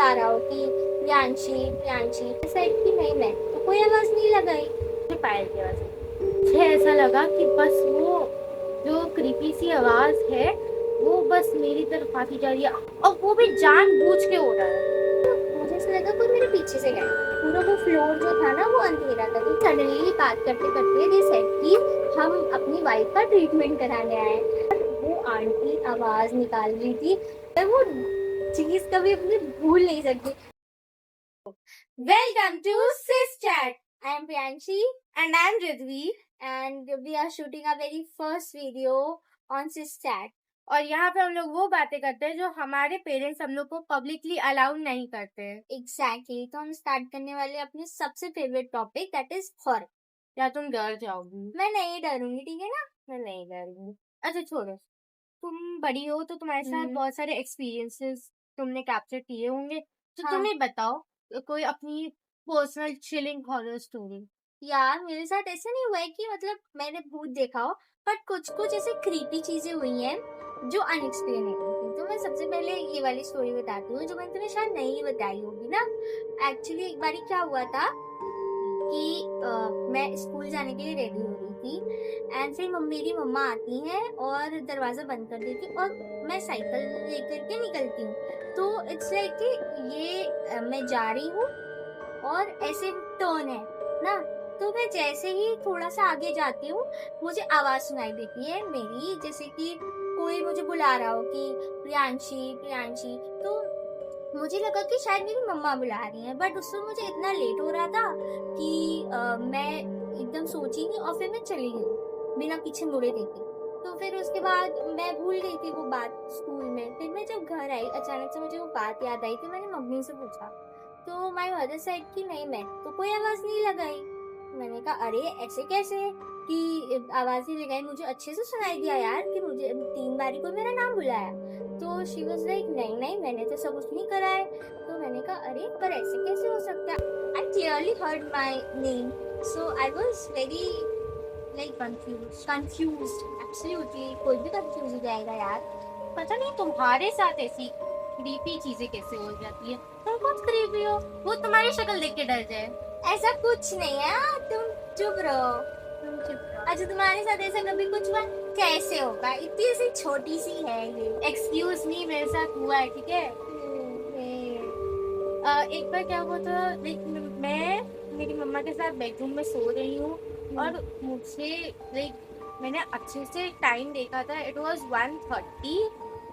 बुला रहा हो कि प्रियांशी प्रियांशी, साइड की नहीं, मैं तो कोई आवाज नहीं लगाई। पायल की आवाज मुझे ऐसा लगा कि बस वो जो क्रीपी सी आवाज है वो बस मेरी तरफ आती जा रही है और वो भी जानबूझ के हो रहा है। मुझे ऐसा लगा कोई मेरे पीछे से गया। पूरा वो फ्लोर जो था ना वो अंधेरा था। तो सडनली बात करते करते दे सेड कि हम अपनी वाइफ का ट्रीटमेंट कराने आए। वो आंटी आवाज निकाल रही थी, मैं वो चीज कभी अपनी भूल नहीं सकती। Welcome to sis chat. I am Priyanshi and I am Ridvi and we are shooting our very first video on sis chat। और यहाँ पे हम लोग वो बातें करते हैं जो हमारे पेरेंट्स हम लोग को पब्लिकली अलाउ नहीं करते हैं। एग्जैक्टली तो हम स्टार्ट करने वाले अपने सबसे favourite topic that is horror. या तुम डर जाओगी? मैं नहीं डरूंगी, ठीक है ना। मैं नहीं डरूंगी। अच्छा छोड़ो, तुम बड़ी हो तो तुम्हारे साथ बहुत सारे एक्सपीरियंसेस तुमने कैप्चर किए होंगे, तो हाँ। तुम्हें बताओ कोई अपनी पर्सनल चिलिंग हॉरर स्टोरी। यार मेरे साथ ऐसा नहीं हुआ है कि मतलब मैंने भूत देखा हो, बट कुछ कुछ ऐसे क्रीपी चीजें हुई हैं जो अनएक्सप्लेनेबल थी। तो मैं सबसे पहले ये वाली स्टोरी बताती हूँ जो मैंने तुम्हें शायद नहीं बताई होगी ना। एक्चुअली एक बारी क्या हुआ था कि मैं स्कूल जाने के लिए रेडी हो रही थी एंड फिर मेरी मम्मा आती हैं और दरवाजा बंद कर देती और मैं साइकिल लेकर के निकलती हूँ। तो इट्स लाइक कि ये मैं जा रही हूँ और ऐसे टर्न है ना, तो मैं जैसे ही थोड़ा सा आगे जाती हूँ मुझे आवाज सुनाई देती है मेरी, जैसे कि कोई मुझे बुला रहा हो कि प्रियांशी प्रियांशी। तो मुझे लगा कि शायद मेरी मम्मा बुला रही हैं, बट उस समय मुझे इतना लेट हो रहा था कि मैं एकदम सोची नहीं और फिर मैं चली गई बिना पीछे मुड़े देखे। तो फिर उसके बाद मैं भूल गई थी वो बात स्कूल में। फिर मैं जब घर आई अचानक से मुझे वो बात याद आई, तो मैंने मम्मी से पूछा, तो माय मदर सेड कि नहीं, मैं तो कोई आवाज नहीं लगाई। मैंने कहा अरे ऐसे कैसे कि आवाज नहीं लगाई, मुझे अच्छे से सुनाई दिया यार कि मुझे 3 बारी को मेरा नाम बुलाया। तो शी वाज लाइक नहीं नहीं मैंने तो सब कुछ नहीं करा है। तो मैंने कहा अरे पर ऐसे कैसे हो सकता है, I clearly heard my name. So I was very like confused absolutely. कोई भी कंफ्यूज हो जाएगा यार। पता नहीं तुम्हारे साथ ऐसी क्रीपी चीजें कैसे हो जाती है। तुम खुद क्रीपी हो, वो तुम्हारी शक्ल देख के डर जाए। ऐसा कुछ नहीं है, तुम चुप रहो। अच्छा तुम्हारे साथ ऐसा कभी कुछ हुआ? कैसे होगा, इतनी सी छोटी सी है ये। एक्सक्यूज मी, मेरे साथ हुआ है, ठीक है। एक बार क्या हुआ था, लाइक मैं मेरी मम्मा के साथ बेडरूम में सो रही हूँ और मुझे लाइक मैंने अच्छे से टाइम देखा था, इट वाज 1:30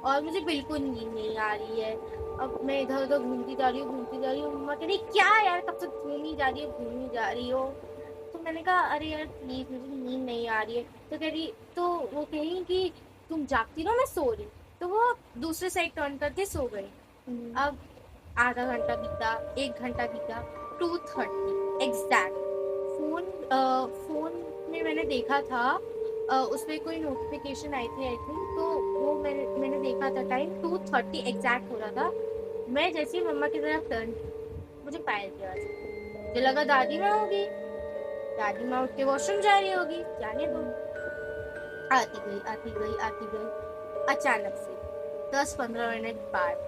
और मुझे बिल्कुल नींद नहीं आ रही है। अब मैं इधर उधर घूमती जा रही हूँ। मम्मा कह रही क्या यार कब तक घूमी जा रही हो। तो मैंने कहा अरे यार प्लीज मुझे नींद नहीं आ रही है। तो कह रही, तो वो कही कि तुम जागती रहो मैं सो रही। तो वो दूसरे साइड टर्न करके सो गई। अब आधा घंटा बीता, 1 घंटा बीता, 2:30 एग्जैक्ट। फोन में मैंने देखा था, उसमें कोई नोटिफिकेशन आई थी आई थिंक, तो वो मैंने देखा था टाइम 2:30 एग्जैक्ट हो रहा था। मैं जैसे ही मम्मा की तरफ टर्न, मुझे पायल की आवाज, मुझे लगा दादी माँ होगी, दादी माँ उठ के वॉशरूम जा रही होगी, जाने दो। आती गई अचानक से 10-15 मिनट बाद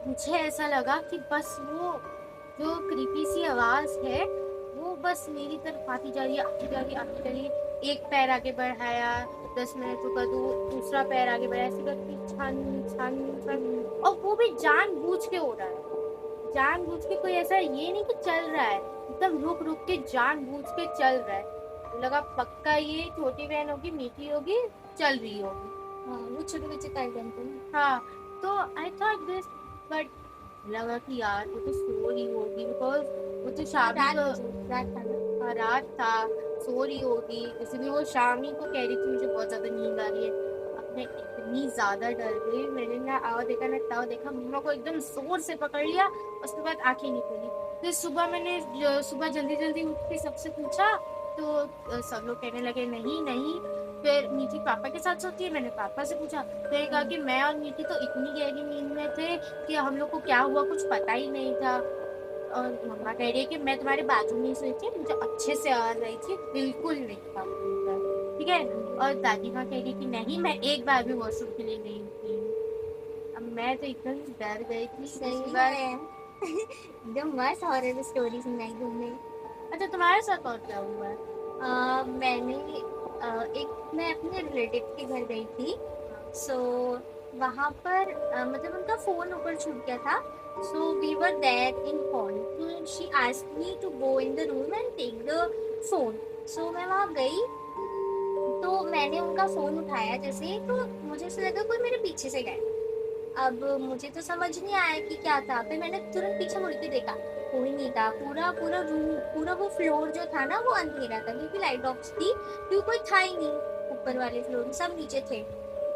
मुझे ऐसा लगा कि बस वो जो क्रीपी सी आवाज है वो बस मेरी तरफ आती जा रही है। एक पैर आगे बढ़ाया, 10 मिनट रुका, दूसरा पैर आगे बढ़ाया, ऐसे करके छन छन छन, और वो भी जानबूझ के हो रहा है। जानबूझ के, कोई ऐसा ये नहीं कि चल रहा है, एकदम रुक रुक के जानबूझ के चल रहा है। लगा पक्का ये छोटी बहन होगी, मीठी होगी, चल रही होगी। हाँ वो छोटे बच्चे कर देते हैं। हाँ, तो आई थॉट दिस, बट लगा कि यार वो तो सो रही होगी, बिकॉज वो तो रात था, सो रही होगी, इसलिए वो शाम ही को कह रही थी मुझे बहुत ज्यादा नींद आ रही है। अब मैं इतनी ज्यादा डर गई, मैंने ना आवा देखा ना तावा देखा, मम्मा को एकदम जोर से पकड़ लिया, उसके बाद आंखें नहीं खुली। फिर सुबह जल्दी जल्दी उठ के सबसे पूछा, तो सब लोग कहने लगे नहीं नहीं। फिर मीठी पापा के साथ सोती है, मैंने पापा से पूछा, तो ये कहा कि मैं और मीठी तो इतनी गहरी नींद में थे कि हम लोग को क्या हुआ कुछ पता ही नहीं था। और मम्मा कह रही है कि मैं तुम्हारे बाजू में ही सोई थी, मुझे अच्छे से आवाज आई थी, बिल्कुल नहीं था, ठीक है। और दादी माँ कह रही कि नहीं मैं एक बार भी वॉशरूम के लिए नहीं थी। अब मैं तो एकदम डर गई थी। सही है। एकदम मस्त हॉरर स्टोरी सुनाई तुमने। अच्छा, तुम्हारे साथ और क्या हुआ है? मैंने मैं अपने रिलेटिव के घर गई थी। सो वहाँ पर मतलब उनका फोन ऊपर छूट गया था। So we were there in hall, तो she asked me to go in the room and take the phone. So मैं वहाँ गई, तो मैंने उनका फोन उठाया जैसे, तो मुझे ऐसा लगा कोई मेरे पीछे से गया। अब मुझे तो समझ नहीं आया कि क्या था, फिर मैंने तुरंत पीछे मुड़ के देखा, कोई नहीं था। पूरा पूरा रूम, पूरा वो फ्लोर जो था ना वो अंधेरा था, क्योंकि लाइट ऑफ थी, क्योंकि कोई था ही नहीं ऊपर वाले फ्लोर में, सब नीचे थे।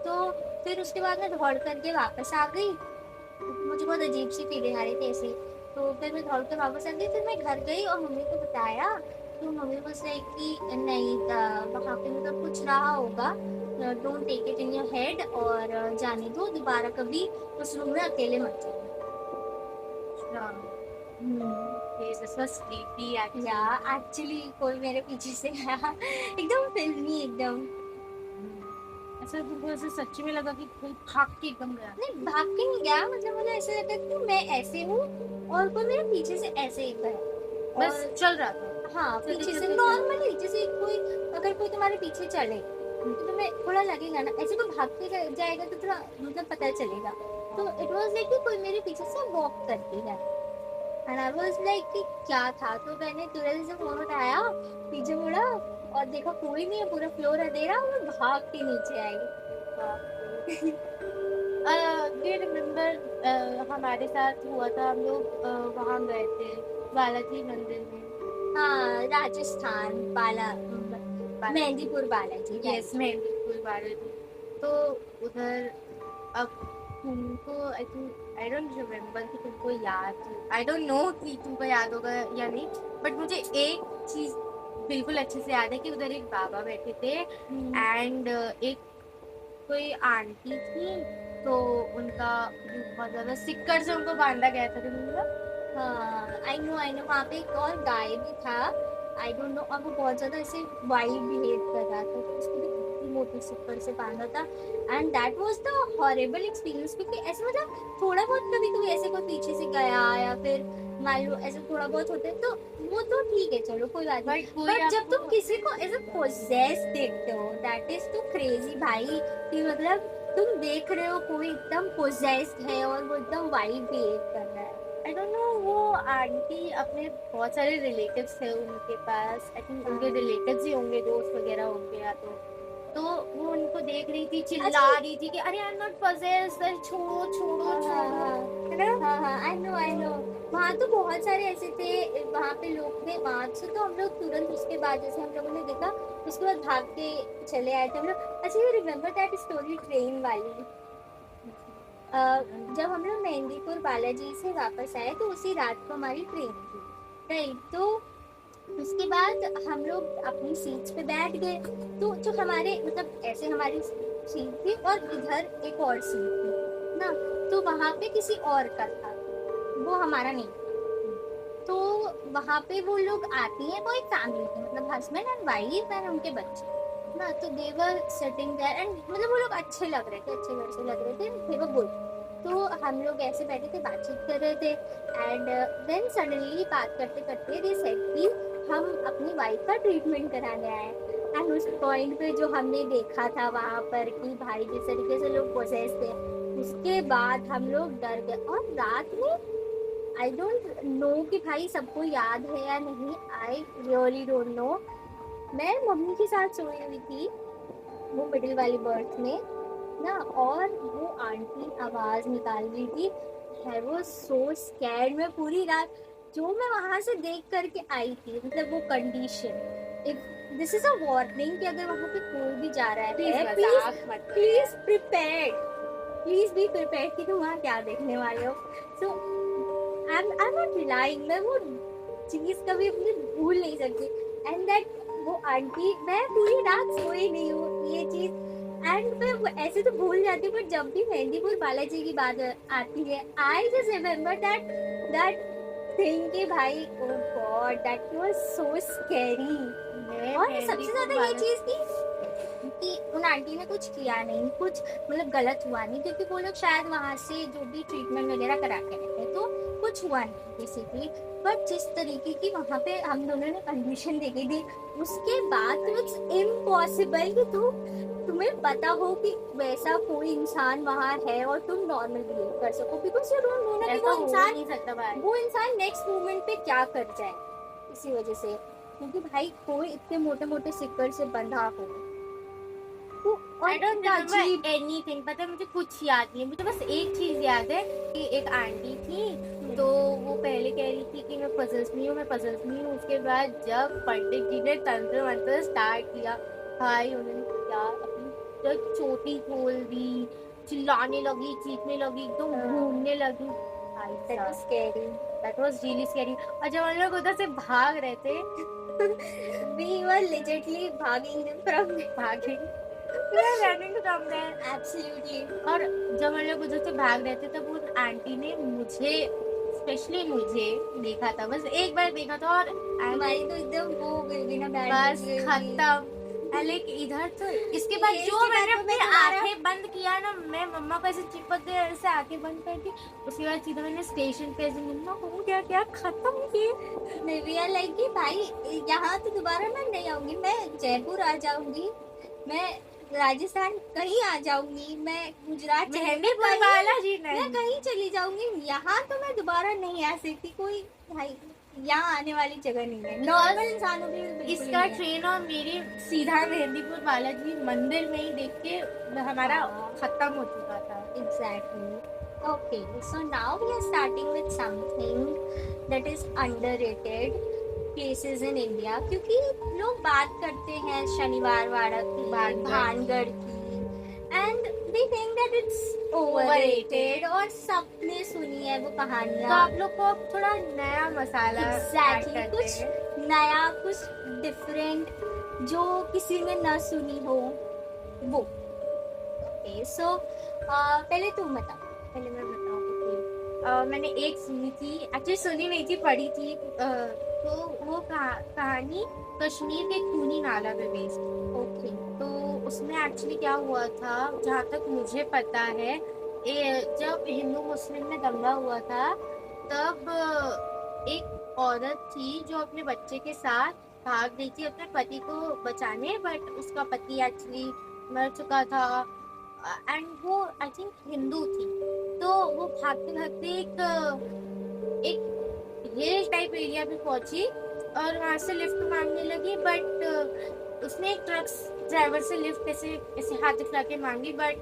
तो फिर उसके बाद मैं दौड़ करके वापस आ गई, मुझे बहुत अजीब सी फीलिंग आ रही थी ऐसे। तो फिर मैं दौड़ के वापस आ गई, फिर मैं घर गई और मम्मी को बताया। तो मम्मी बस रही कि नहीं, वहाँ पे मतलब कुछ रहा होगा, don't take it in your head, और जाने दो, दोबारा कभी उस रूम में अकेले मत जाओ। अच्छा, हम्म। ये दिस वाज स्लीपी या एक्चुअली। एक्चुअली कोई मेरे पीछे से आया, एकदम फिल्मी एकदम। ऐसा तुमको ऐसे सच्ची में लगा कि कोई भाग के एकदम गया? नहीं, भाग के नहीं गया, मतलब मुझे ऐसा लगा कि मैं ऐसे हूँ और कोई मेरे पीछे से ऐसे ही गया। बस और चल रहा था। हाँ, चलते पीछे से चलते नॉर्मली, जैसे कोई, अगर कोई तुम्हारे पीछे चले तो तुम्हें थोड़ा लगेगा ना, ऐसे कोई भाग के जाएगा तो थोड़ा मतलब पता चलेगा। तो इट वाज लाइक कि कोई मेरे पीछे से वॉक करती है, एंड आई वाज लाइक कि क्या था। तो मैंने तुरंत से फोन उठाया, पीछे मुड़ा और देखा कोई नहीं है, पूरा फ्लोर अंधेरा, और मैं भाग के नीचे आई। डू यू रिमेम्बर हमारे साथ हुआ था, हम लोग वहाँ गए थे बालाजी मंदिर में। हाँ, राजस्थान मेहंदीपुर बालाजी, यस, राइट। मेहंदीपुर बालाजी। तो उधर अब तुमको आई डोंट रिमेम्बर कि तुमको याद, आई डोंट नो कि तुमको याद होगा या नहीं, बट मुझे एक चीज बिल्कुल अच्छे से याद है कि उधर एक बाबा बैठे थे एंड एक कोई आंटी थी, तो उनका बहुत ज्यादा सिक्कर से उनको बांधा गया था, रिमेम्बर? हाँ, आई नो आई नो, वहाँ पे एक और गाय भी था, आई डोंट नो, और वो बहुत ज्यादा ऐसे वाइल्ड बिहेव कर रहा था, तो उसको भी कितनी मोटी सिक्कर से बांधा था। And that was the horrible experience, क्योंकि ऐसे मतलब थोड़ा बहुत कभी कभी ऐसे कोई पीछे से गया, या फिर मान लो ऐसे थोड़ा बहुत होता है, तो वो तो ठीक है, चलो कोई बात नहीं। बट कोई बट जब तुम आपको किसी को एज अ पोजेस देखते हो, दैट इज टू क्रेजी भाई, कि मतलब तुम देख रहे हो कोई एकदम पोजेस्ड है और वो एकदम वाइल्ड बिहेव कर रहा है। आई डोंट नो, वो आंटी अपने बहुत सारे रिलेटिव्स थे उनके पास, आई थिंक उनके रिलेटिव्स ही होंगे, दोस्त वगैरह होंगे या तो वो उनको देख रही थी, चिल्ला अच्छा, रही थी कि अरे आई एम नॉट पजेस्ड, छोड़ो छोड़ो हाँ हाँ छोड़ो, हाँ है ना? हाँ हाँ, आई नो आई नो। वहाँ तो बहुत सारे ऐसे थे, वहाँ पे लोग थे, वहाँ से तो हम लोग तुरंत उसके बाद, जैसे हम लोगों ने देखा, उसके बाद भाग के चले आए थे हम लोग। अच्छा, you remember that story train वाली? जब हम लोग मेहंदीपुर बालाजी से वापस आए, तो उसी रात को हमारी ट्रेन थी, राइट। तो उसके बाद हम लोग अपनी सीट्स पे बैठ गए, तो जो हमारे मतलब ऐसे हमारी सीट थी और इधर एक और सीट थी ना, तो वहां पे किसी और का था, वो हमारा नहीं था। तो वहां पे वो लोग आती हैं, वो एक फैमिली थी, मतलब हस्बैंड एंड वाइफ एंड उनके बच्चे ना, तो देवर सिटिंग देयर, एंड मतलब वो लोग अच्छे लग रहे थे, अच्छे घर से लग रहे थे, दे वर गुड। तो हम लोग ऐसे बैठे थे, बातचीत कर रहे थे, एंड देन सडनली बात करते करते दे सेड कि हम अपनी वाइफ का ट्रीटमेंट कराने आए। एंड उस पॉइंट पे जो हमने देखा था वहां पर कि भाई जिस तरीके से लोग पोसेस थे, उसके बाद हम लोग डर गए। और रात में आई डोंट नो कि भाई सबको याद है या नहीं, आई रियली डोंट नो। मैं मम्मी के साथ सोई हुई थी, वो मिडिल वाली बर्थ में ना, और वो आंटी आवाज निकाल रही थी। I was so scared. मैं पूरी रात, जो मैं वहां से देख करके आई थी, मतलब वो condition, if this is a warning कि अगर वहां पे कोई भी जा रहा प्लीज है, प्लीज मजाक मत करो प्लीज यार। प्रिपेयर, प्लीज बी प्रिपेयर कि तुम वहां क्या देखने वाले हो। सो आई एम नॉट लाइंग, मैं वो चीज कभी अपनी भूल नहीं सकती। एंड दैट वो आंटी, मैं पूरी रात सोई नहीं हूँ, ये चीज। एंड मैं ऐसे तो भूल जाती हूँ, बट जब भी मेहंदीपुर बालाजी की बात आती है, I just remember that thing कि भाई, oh God, that was so scary. मैं और सबसे मेहंदीपुर ज्यादा ये वाला, चीज थी कि उन आंटी ने कुछ किया नहीं, कुछ मतलब गलत हुआ नहीं, क्योंकि वो लोग शायद वहां से जो भी ट्रीटमेंट वगैरह करा के आए थे, तो कुछ कुछ हुआ नहीं बेसिकली। बट जिस तरीके की वहाँ पे हम दोनों ने कंडीशन देखी थी, उसके बाद इट्स इम्पॉसिबल कि तुम्हें पता हो कि वैसा कोई इंसान वहाँ है और तुम नॉर्मल बिहेव कर सको, बिकॉज यू डोंट नो ना कि ऐसा वो हो इंसान नहीं सकता भाई। वो इंसान नेक्स्ट मोमेंट पे क्या कर जाए इसी वजह से। क्योंकि भाई कोई इतने मोटे मोटे सिक्कर से बंधा हो तो आई डोंट इतना रिमेम्बर अजीब। एनीथिंग, पता है मुझे कुछ याद नहीं है, मुझे बस एक चीज याद है कि एक आंटी थी, तो वो पहले कह रही थी कि मैं पजल्स में हूँ, मैं पजल्स में हूँ। उसके बाद जब पंडित जी ने तंत्र मंत्र स्टार्ट किया, भाई उन्होंने क्या अपनी जब चोटी खोल दी, चिल्लाने लगी, चीखने लगी, एकदम घूमने लगी। That was scary. That was really scary. और जब हम लोग उधर से भाग रहे थे, We were legitimately भागing from भागे We were running from there. absolutely. और जब हम लोग उधर से भाग रहे थे तब उस आंटी ने मुझे, स्पेशली मुझे देखा था, बस एक बार देखा था और हमारी तो एकदम वो हो गई थी ना बैंड बस खत्म। लाइक इधर तो इसके बाद ये जो इसके मैंने बाद तो अपनी मैं दोबारा- आंखें बंद किया ना, मैं मम्मा को ऐसे चिपक गई, ऐसे आंखें बंद करके उसके बाद सीधा मैंने स्टेशन पे ऐसे मम्मा हो गया क्या, खत्म किए। नहीं भी लाइक कि भाई यहाँ तो दोबारा मैं नहीं आऊंगी, मैं जयपुर आ जाऊंगी, मैं राजस्थान कहीं आ जाऊंगी, मैं गुजरात चली- मेहंदीपुर कहीं- बालाजी मैं नहीं। कहीं चली जाऊंगी, यहाँ तो मैं दोबारा नहीं आ सकती। कोई भाई यहाँ आने वाली जगह नहीं है नॉर्मल इंसानों की बिल्कुल ही इसका नहीं है। ट्रेन और मेरी सीधा मेहंदीपुर बालाजी मंदिर में ही देख के हमारा खत्म हो चुका था। Exactly. Okay, so now we are starting with something that is underrated places in India. क्योंकि लोग बात करते हैं शनिवार वाड़ा की, भानगढ़ की, and they think that it's overrated और सबने सुनी है वो तो कहानियाँ। आप लोग को अब थोड़ा नया मसाला add Exactly, करते कुछ हैं। नया, कुछ डिफरेंट जो किसी ने न सुनी हो वो। ओके सो पहले तुम बताओ। पहले मैं बताऊँ, मैंने एक सुनी थी, एक्चुअली सुनी नहीं थी, पढ़ी थी। तो वो कहानी कश्मीर के खूनी नाला पे बेस्ड। ओके तो उसमें एक्चुअली क्या हुआ था, जहाँ तक मुझे पता है, जब हिंदू मुस्लिम में दंगा हुआ था तब एक औरत थी जो अपने बच्चे के साथ भाग गई थी अपने पति को बचाने, बट उसका पति एक्चुअली मर चुका था एंड वो आई थिंक हिंदू थी। तो वो भागते भागते एक हिल टाइप एरिया पे पहुंची और वहां से लिफ्ट मांगने लगी, बट उसने एक ट्रक ड्राइवर से लिफ्ट ऐसे ऐसे हाथ दिखला के मांगी, बट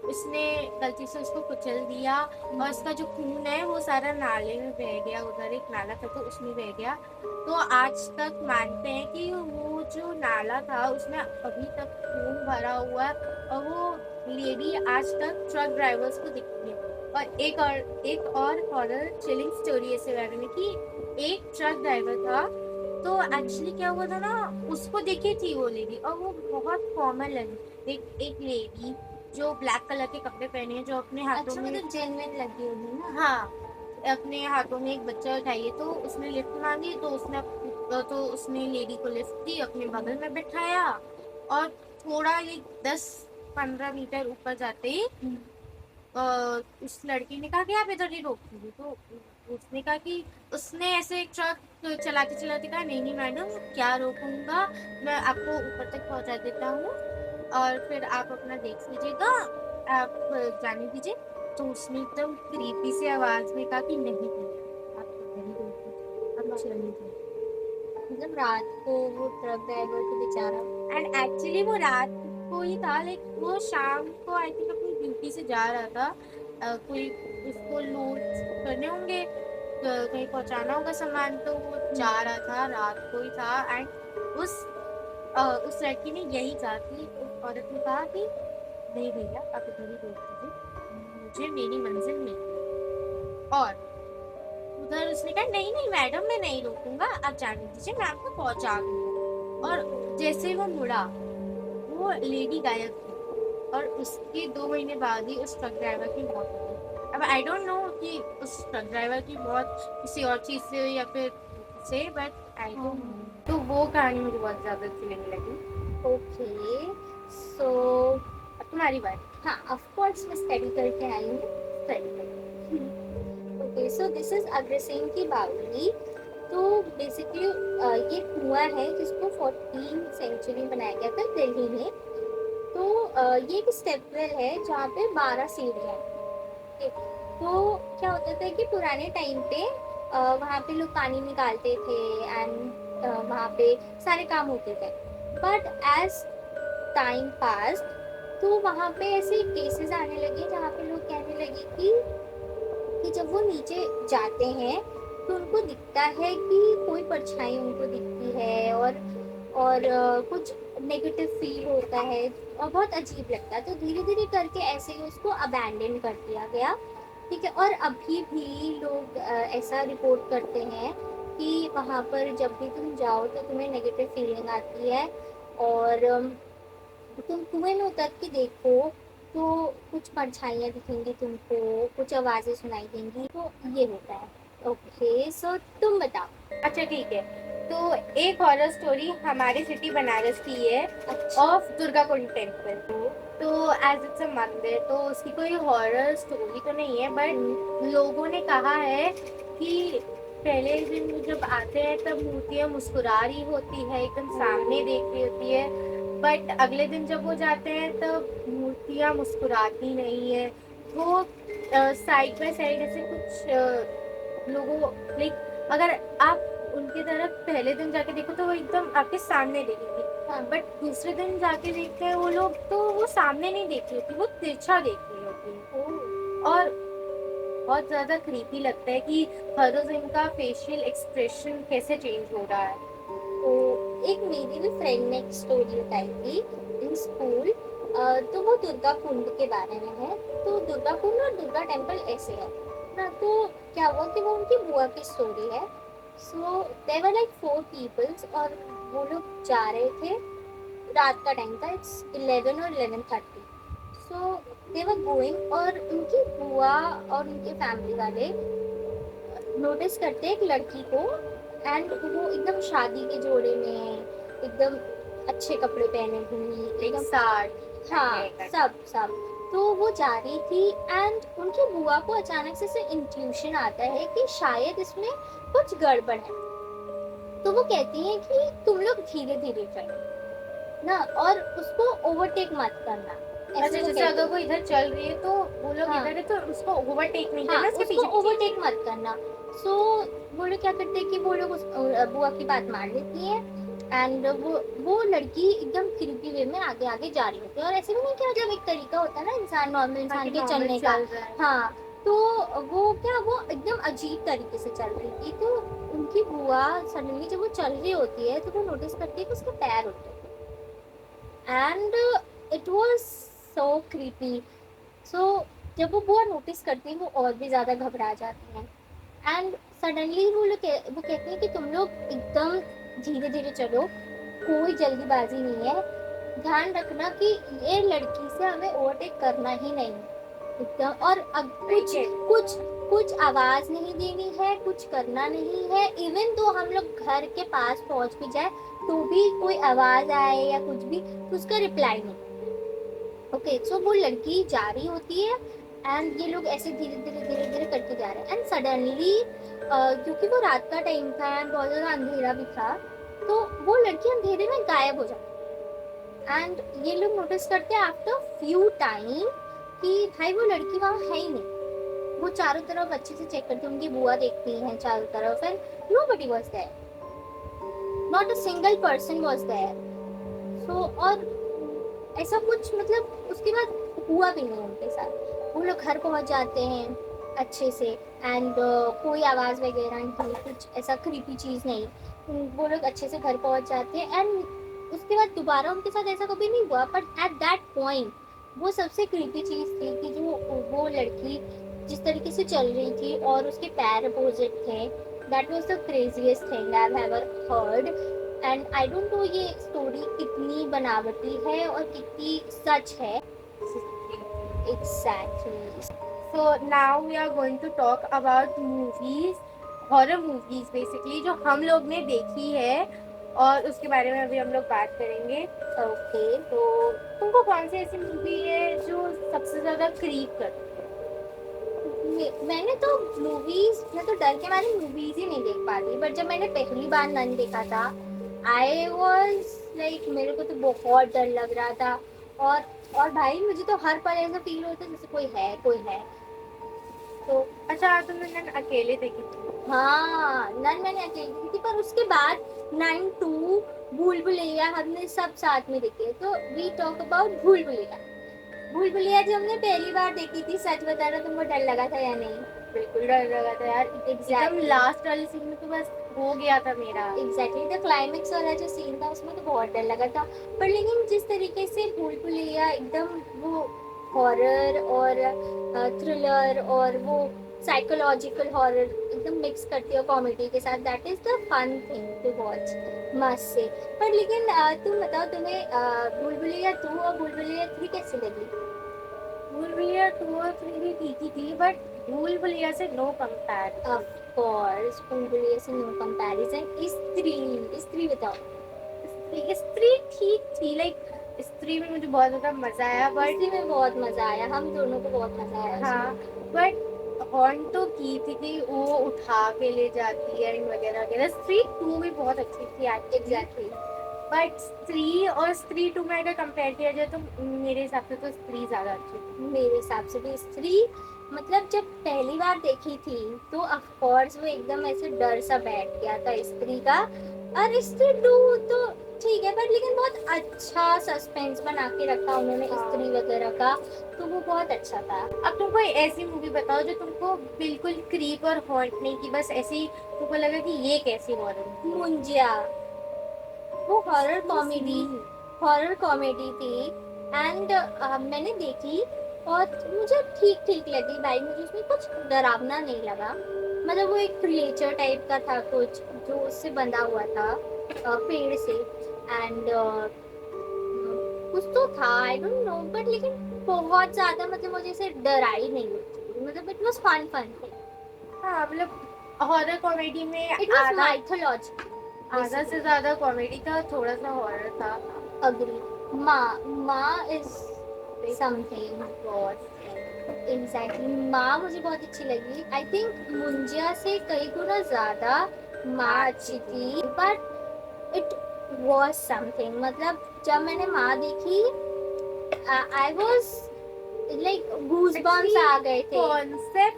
उसने गलती से उसको कुचल दिया और उसका जो खून है वो सारा नाले में बह गया। उधर एक नाला था तो उसमें बह गया। तो आज तक मानते हैं कि वो जो नाला था उसमें अभी तक खून भरा हुआ है और वो लेडी आज तक ट्रक ड्राइवर्स को दिखती है। और एक और हॉरर चिलिंग स्टोरी ऐसे बारे में कि एक ट्रक ड्राइवर था, तो एक्चुअली क्या हुआ था ना, उसको दिखी थी वो लेडी और वो बहुत कॉमन लगी। एक लेडी जो ब्लैक कलर के कपड़े पहने हैं, जो अपने हाथों अच्छा में, मतलब जेन्युइन लगी होगी ना। हाँ, अपने हाथों में एक बच्चा उठाइए, तो उसने लिफ्ट मांगी, तो उसने लेडी को लिफ्ट दी, अपने बगल में बिठाया और थोड़ा ये 10-15 मीटर ऊपर जाते ही उस लड़की ने कहा कि आप इधर ही रोक दीजिए। तो उसने कहा कि उसने ऐसे एक ट्रक चलाते चलाते कहा नहीं नहीं मैडम क्या रोकूंगा, मैं आपको ऊपर तक पहुंचा देता हूँ और फिर आप अपना देख लीजिएगा, आप जाने दीजिए। तो उसने एकदम क्रीपी से आवाज में कहा कि नहीं आप इधर ही रोक दीजिए, आप चलने दीजिए। मतलब रात को वो ट्रक ड्राइवर को बेचारा, एंड एक्चुअली वो रात को ही था, लाइक वो शाम को आई थिंक अपनी ड्यूटी से जा रहा था, कोई उसको लोड करने होंगे, कहीं पहुंचाना होगा सामान, तो वो जा रहा था, रात को ही था। एंड उस लड़की ने यही कहा कि उस औरत ने कहा कि नहीं भैया आप इधर ही रोक दीजिए, मुझे मेरी मंजिल मिल गई। और उधर उसने कहा नहीं नहीं मैडम मैं नहीं रोकूंगा, आप जाने दीजिए, मैं आपको पहुंचा दूंगा। और जैसे वो मुड़ा वो लेडी गायब थी और उसके 2 महीने बाद ही उस ट्रक ड्राइवर की मौत हो गई। अब आई डोंट नो कि उस ट्रक ड्राइवर की मौत किसी और चीज से हुई या फिर से, बट आई डोंट नो। तो वो कहानी मुझे बहुत ज्यादा अच्छी लगने लगी। ओके सो अब तुम्हारी बात। हाँ ऑफ कोर्स मैं स्टडी करके आई हूँ, स्टडी करके। Okay so this is Agrasen की बावली। तो बेसिकली ये कुआं है जिसको 14th सेंचुरी बनाया गया था दिल्ली में। तो ये एक स्टेप वेल है जहाँ पे 12 सीढ़ियाँ हैं। तो क्या होता था कि पुराने टाइम पे वहाँ पे लोग पानी निकालते थे एंड वहाँ पे सारे काम होते थे। बट एज टाइम पास तो वहाँ पे ऐसे केसेस आने लगे जहाँ पे लोग कहने लगे कि जब वो नीचे जाते हैं तो उनको दिखता है कि कोई परछाई उनको दिखती है और कुछ नेगेटिव फील होता है और बहुत अजीब लगता है। तो धीरे धीरे करके ऐसे ही उसको अबैंडन कर दिया गया। ठीक है। और अभी भी लोग ऐसा रिपोर्ट करते हैं कि वहाँ पर जब भी तुम जाओ तो तुम्हें नेगेटिव फीलिंग आती है। और तुम कुएं में उतर के देखो तो कुछ परछाइयाँ दिखेंगी तुमको, कुछ आवाजें सुनाई देंगी। तो ये होता है। ओके, सो तुम बताओ। अच्छा ठीक है, तो एक हॉरर स्टोरी हमारी सिटी बनारस की है अच्छा। Of Durga Kund temple. तो एज इट्स अ मंदिर तो उसकी कोई हॉरर स्टोरी तो नहीं है, बट लोगों ने कहा है कि पहले दिन जब आते हैं तब मूर्तियाँ मुस्कुरा रही होती है, एकदम सामने देख रही होती है, बट अगले दिन जब वो जाते हैं तब मूर्तियाँ मुस्कुराती नहीं है। वो साइड बाय साइड ऐसे कुछ लोगों लाइक अगर आप उनकी तरफ पहले दिन जाके देखो तो वो एकदम आपके सामने दिखेगी, हाँ। बट दूसरे दिन जाके देखते हैं वो लोग तो वो सामने नहीं देख रही होती, वो तिरछा देख रही होती है। और बहुत ज्यादा क्रीपी लगता है कि हर रोज इनका फेशियल एक्सप्रेशन कैसे चेंज हो रहा है। तो एक मेरी भी फ्रेंड ने एक स्टोरी बताई थी इन स्कूल। तो वो दुर्गा कुंड के बारे में है। तो दुर्गा कुंड और दुर्गा टेम्पल ऐसे है ना। तो क्या हुआ कि वो उनकी बुआ की स्टोरी है। So there were like 4 peoples और वो लोग जा रहे थे। रात का टाइम था, इट्स 11 और 11:30। सो दे वर गोइंग और उनकी बुआ और उनके फैमिली वाले नोटिस करते एक लड़की को। एंड वो एकदम शादी के जोड़े में एकदम अच्छे कपड़े पहने हुई एक एकदम। साथ हाँ, सब सब। तो वो जा रही थी एंड उनकी बुआ को अचानक से इंट्यूशन आता है कि शायद इसमें कुछ गड़बड़ है। तो वो कहती है कि तुम लोग धीरे धीरे चलो ना और उसको ओवरटेक मत करना। अच्छा, ऐसे वो जैसे कहती अगर है। वो इधर चल रही है तो वो लोग हाँ। इधर है तो उसको ओवरटेक नहीं हाँ, करना, उसके उसको पीछे पीछे। ओवरटेक मत करना। सो वो लोग क्या करते हैं कि वो लोग उस बुआ की बात मान लेती है। एंड वो लड़की एकदम क्रीपी वे में आगे आगे जा रही होती है। और ऐसे भी नहीं कि मतलब एक तरीका होता है ना इंसान नॉर्मल इंसान के चलने का। हाँ। तो वो क्या वो एकदम अजीब तरीके से चल रही थी। तो उनकी बुआ सडनली जब वो चल रही होती है तो वो नोटिस करती है कि उसके पैर उठ गए। And it was so creepy. So जब वो बुआ नोटिस करती है वो और भी ज़्यादा घबरा जाती हैं। एंड सडनली वो कहती है कि तुम लोग एकदम धीरे धीरे चलो, कोई जल्दीबाजी नहीं है। ध्यान रखना कि ये लड़की से हमें ओवरटेक करना ही नहीं है एकदम। और अब कुछ कुछ कुछ आवाज नहीं देनी है, कुछ करना नहीं है। इवन तो हम लोग घर के पास पहुंच भी जाए तो भी कोई आवाज आए या कुछ भी तो उसका रिप्लाई नहीं। ओके, सो वो लड़की जा रही होती है एंड ये लोग ऐसे धीरे धीरे धीरे धीरे करके जा रहे हैं। एंड सडनली क्योंकि वो रात का टाइम था एंड बहुत ज़्यादा अंधेरा भी था तो वो लड़की अंधेरे में गायब हो जाती है। एंड ये लोग नोटिस करते हैं आफ्टर फ्यू टाइम कि भाई वो लड़की वहाँ है ही नहीं। वो चारों तरफ अच्छे से चेक करते हैं, उनकी बुआ देखती हैं चारों तरफ and nobody was there, not a single person was there. So और ऐसा कुछ मतलब उसके बाद हुआ भी नहीं उनके साथ। वो लोग घर पहुंच जाते हैं अच्छे से एंड कोई आवाज़ वगैरह नहीं, कुछ ऐसा क्रीपी चीज़ नहीं। वो लोग अच्छे से घर पहुंच जाते हैं एंड उसके बाद दोबारा उनके साथ ऐसा कभी नहीं हुआ। बट एट दैट पॉइंट वो सबसे क्रीपी चीज़ थी कि जो वो लड़की जिस तरीके से चल रही थी और उसके पैर अपोजिट थे। That was the craziest thing I have ever heard. And I don't know ये स्टोरी कितनी बनावटी है और कितनी सच है। Exactly. So now we are going to talk about movies, horror movies basically जो हम लोग ने देखी है और उसके बारे में अभी हम लोग बात करेंगे। ओके। तो तुमको कौन सी ऐसी मूवी है जो सबसे ज्यादा क्रीप करती है? मैंने तो मूवीज में तो ज्यादातर कि मैंने मूवीज ही नहीं देख पाती, बट जब मैंने पहली बार नन देखा था, आई वॉज लाइक, मेरे को तो बहुत डर लग रहा था। और भाई मुझे तो हर पल ऐसा फील होता जैसे कोई है। तो अच्छा, तुमने नन अकेले देखी थी? हाँ, नन मैंने अकेली देखी थी, पर उसके बाद 9, 2, भूल भुलैया हमने सब साथ में देखे। तो वी टॉक अबाउट भूल भुलैया। भूल भुलैया जो हमने पहली बार देखी थी, सच बताना तुमको डर लगा था या नहीं? बिल्कुल डर लगा था यार, एकदम एग्जैक्टली लास्ट वाले सीन में तो बस हो गया था मेरा। एग्जैक्टली द क्लाइमेक्स वाला जो सीन था उसमें तो बहुत डर लगा था। पर लेकिन जिस तरीके से भूल भुलैया एकदम वो हॉरर और थ्रिलर और वो साइकोलॉजिकल हॉरर एकदम मिक्स करती है कॉमेडी के साथ, that is the fun thing to watch, मस्त से। पर लेकिन तुम बताओ, तुम्हें भूल भुलैया 2 और भूल भुलैया 3 कैसी लगी? भूल भुलैया 2 और 3 भी ठीक ही थी, बट भूल भुलैया से नो कंपेयर। ऑफ कोर्स, भूल भुलैया से नो कंपैरिजन। स्त्री बताओ। स्त्री ठीक थी, लाइक स्त्री में मुझे बहुत ज्यादा मजा आया, बट स्त्री में बहुत मजा आया, हम दोनों को बहुत मजा आया हाँ, बट हॉर्न तो की थी कि वो उठा के ले जाती है वगैरह वगैरह। स्त्री 2 भी बहुत अच्छी थी एग्जैक्टली। बट स्त्री और स्त्री 2 में अगर कंपेयर किया जाए तो मेरे हिसाब से तो स्त्री ज्यादा अच्छी थी। मेरे हिसाब से भी स्त्री, मतलब जब पहली बार देखी थी तो ऑफ कोर्स वो एकदम ऐसे डर सा बैठ गया था स्त्री का। और स्त्री 2 तो ठीक है, बट लेकिन बहुत अच्छा सस्पेंस बना के रखा उन्होंने स्त्री वगैरह का, तो वो बहुत अच्छा था। अब तुम कोई ऐसी मूवी बताओ जो तुमको बिल्कुल क्रीप और हॉन्ट नहीं की, बस ऐसे ही तुमको लगा कि ये कैसी हॉरर। मुंजिया, वो हॉरर कॉमेडी थी। एंड मैंने देखी और मुझे ठीक ठीक लगी भाई, मुझे उसमें कुछ डरावना नहीं लगा। मतलब वो एक क्रिएचर टाइप का था कुछ, जो उससे बंधा हुआ था पेड़ से। एंड कुछ तो था, आई डोंट नो, बट लेकिन बहुत ज्यादा मतलब मुझे ऐसे डराई नहीं हुई, मतलब इट वाज फन। हाँ, मतलब हॉरर कॉमेडी में इट वाज आधा माइथोलॉजी। आधा से ज्यादा कॉमेडी था, थोड़ा सा हॉरर था। अग्री। माँ इज समथिंग बहुत एग्जैक्टली। माँ मुझे बहुत अच्छी लगी। आई थिंक मुंजिया से कई गुना ज्यादा माँ अच्छी थी, बट इट वॉज समथिंग। मतलब जब मैंने माँ देखी, आई वॉज लाइक गूज़बम्प्स आ गए थे। कॉन्सेप्ट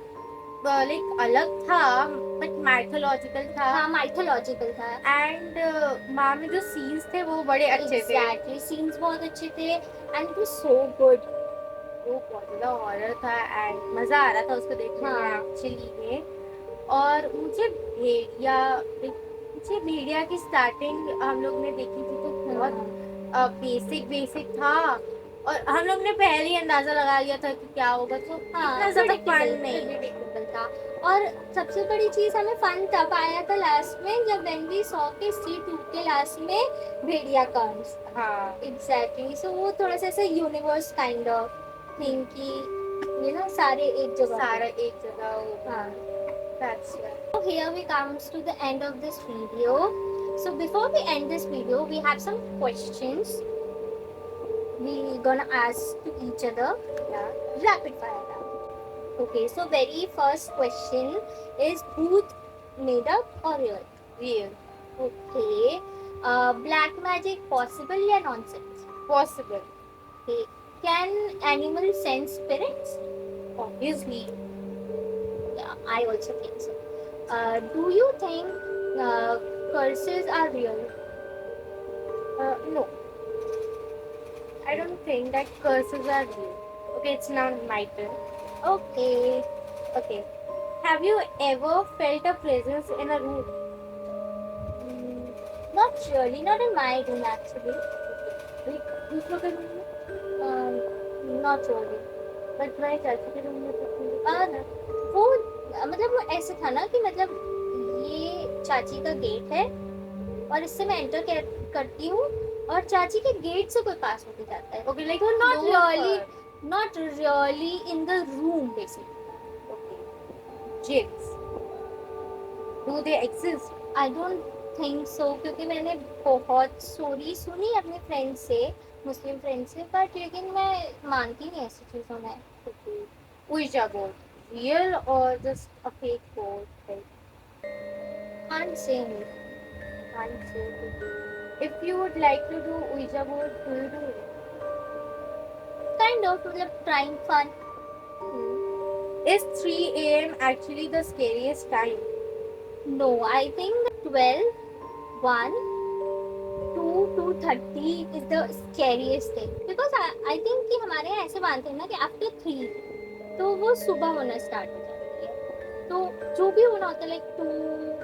लाइक अलग था, बट माइथोलॉजिकल था। हाँ, माइथोलॉजिकल था। एंड माँ में जो सीन्स थे वो बड़े अच्छे थे। एग्जैक्टली, सीन्स बहुत अच्छे थे and it was so good. वो बहुत ज्यादा हॉरर था एंड मजा आ रहा था उसको देखने में हाँ। एक्चुअली में। और मुझे भेड़िया की स्टार्टिंग हम लोग ने देखी थी तो बहुत बेसिक था, और हम लोग ने पहले ही अंदाजा लगा लिया था कि क्या होगा, तो इतना ज्यादा फन नहीं। प्रेडिक्टेबल था। और सबसे बड़ी चीज हमें फन तब आया था लास्ट में, जब व्हेन वी सॉ के C2 के लास्ट में भेड़िया कम्स। हाँ, एग्जैक्टली। सो वो थोड़ा सा ऐसे यूनिवर्स काइंड ऑफ थिंग की, सारे एक जगह पे। सारा एक जगह होगा। हाँ। That's right. So here we comes to the end of this video. So before we end this video, we have some questions we gonna ask to each other. Yeah. Rapid fire round. Okay, so very first question is, bhoot made up or real? Real. Okay. Black magic possible or nonsense? Possible. Okay. Can animals sense spirits? Obviously. Yeah, I also think so. Do you think curses are real? No. I don't think that curses are real. Okay, it's now my turn. Okay. Okay. Have you ever felt a presence in a room? Not really, not in my room actually. Like, दूसरों के room में? Not really. But मैं चाची के room में तो थी। वो मतलब वो ऐसे था ना कि मतलब ये चाची का गेट है और इससे मैं एंटर करती हूँ और चाची के गेट से कोई पास होके जाता है। Okay, like तो not floor really, पर। not really in the room basically. Okay. Jinns. Do they exist? I don't think so, क्योंकि मैंने बहुत स्टोरी सुनी अपने फ्रेंड से, मुस्लिम फ्रेंड से, बट लेकिन मैं मानती नहीं ऐसी चीज़ों में। Okay. Ouija board. Real or just a fake board? Like, can't say anything. Can't say anything. If you would like to do Ouija board, will you do it? Kind of, मतलब trying fun. Is 3 a.m. actually the scariest time? No, I think 12, 1, 2, 2:30 is the scariest thing. Because I think कि हमारे यहाँ ऐसे मानते हैं ना कि after 3 तो वो सुबह होना स्टार्ट हो जाती है. तो जो भी होना होता है लाइक 2,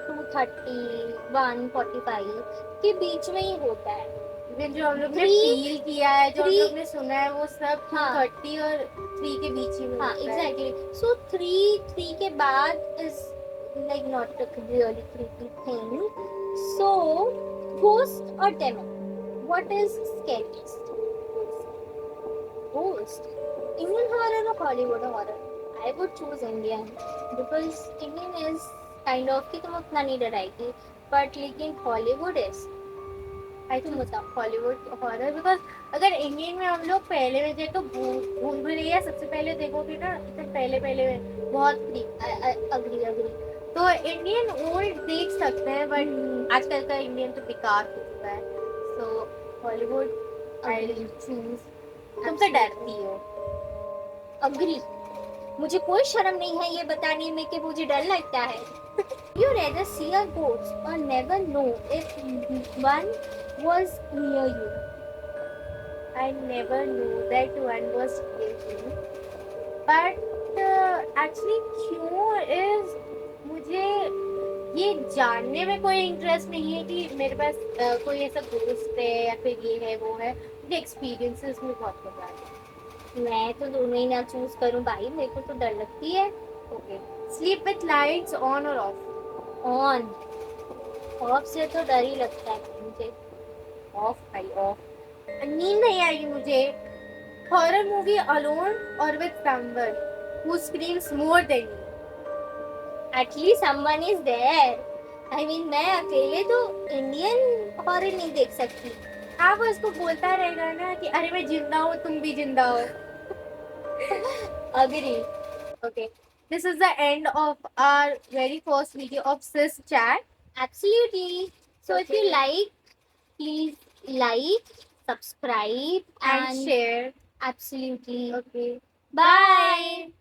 2:30, 1:45 के बीच में ही होता है. Even जो हम लोग ने Three- फील किया है, जो हम three- लोग ने सुना है, वो सब हाँ. 2:30 और 3 के बीच ही में हाँ, होता है. exactly. So 3 के बाद is like not a really creepy thing. So ghost or demon, what is scariest? Ghost. Indian horror or Hollywood horror? I would choose Indian because Indian is kind of कि तुम उतना नहीं डराएगी, but लेकिन Hollywood is. I तुम choose बताओ. Hollywood horror because अगर Indian में हम लोग पहले में जाए तो भूल भुलैया सबसे पहले देखोगे ना, तो पहले में बहुत creep. अग्री. तो इंडियन ओल्ड देख सकते हैं, बट आजकल का इंडियन तो बेकार हो चुका है. सो हॉलीवुड आई Agree. चूज. तुम तो डरती हो. अग्री. मुझे कोई शर्म नहीं है ये बताने में कि मुझे डर लगता है. You rather see a ghost or never know if one was near you? I never knew that one was guilty. But actually क्यों is मुझे ये जानने में कोई इंटरेस्ट नहीं है कि मेरे पास कोई ऐसा दोस्त है या फिर ये है वो है. मुझे एक्सपीरियंसेस में बहुत मजा आता है. मैं तो दोनों ही ना चूज करूं भाई, मेरे को तो डर लगती है. Okay. Sleep with lights on और ऑफ? ऑन. ऑफ से तो डर ही लगता है मुझे. ऑफ भाई ऑफ. नींद नहीं आएगी मुझे. हॉरर मूवी अलोन और with someone who screams more than me? At least someone is there. I mean मैं अकेले तो इंडियन हॉरर नहीं देख सकती. आप उसको बोलता रहेगा ना कि अरे मैं जिंदा हूँ, तुम भी जिंदा हो. Agree. Okay, this is the end of our very first video of Sis Chat. Absolutely. So if you Okay. like, please like, subscribe And share. Absolutely. Okay. Bye.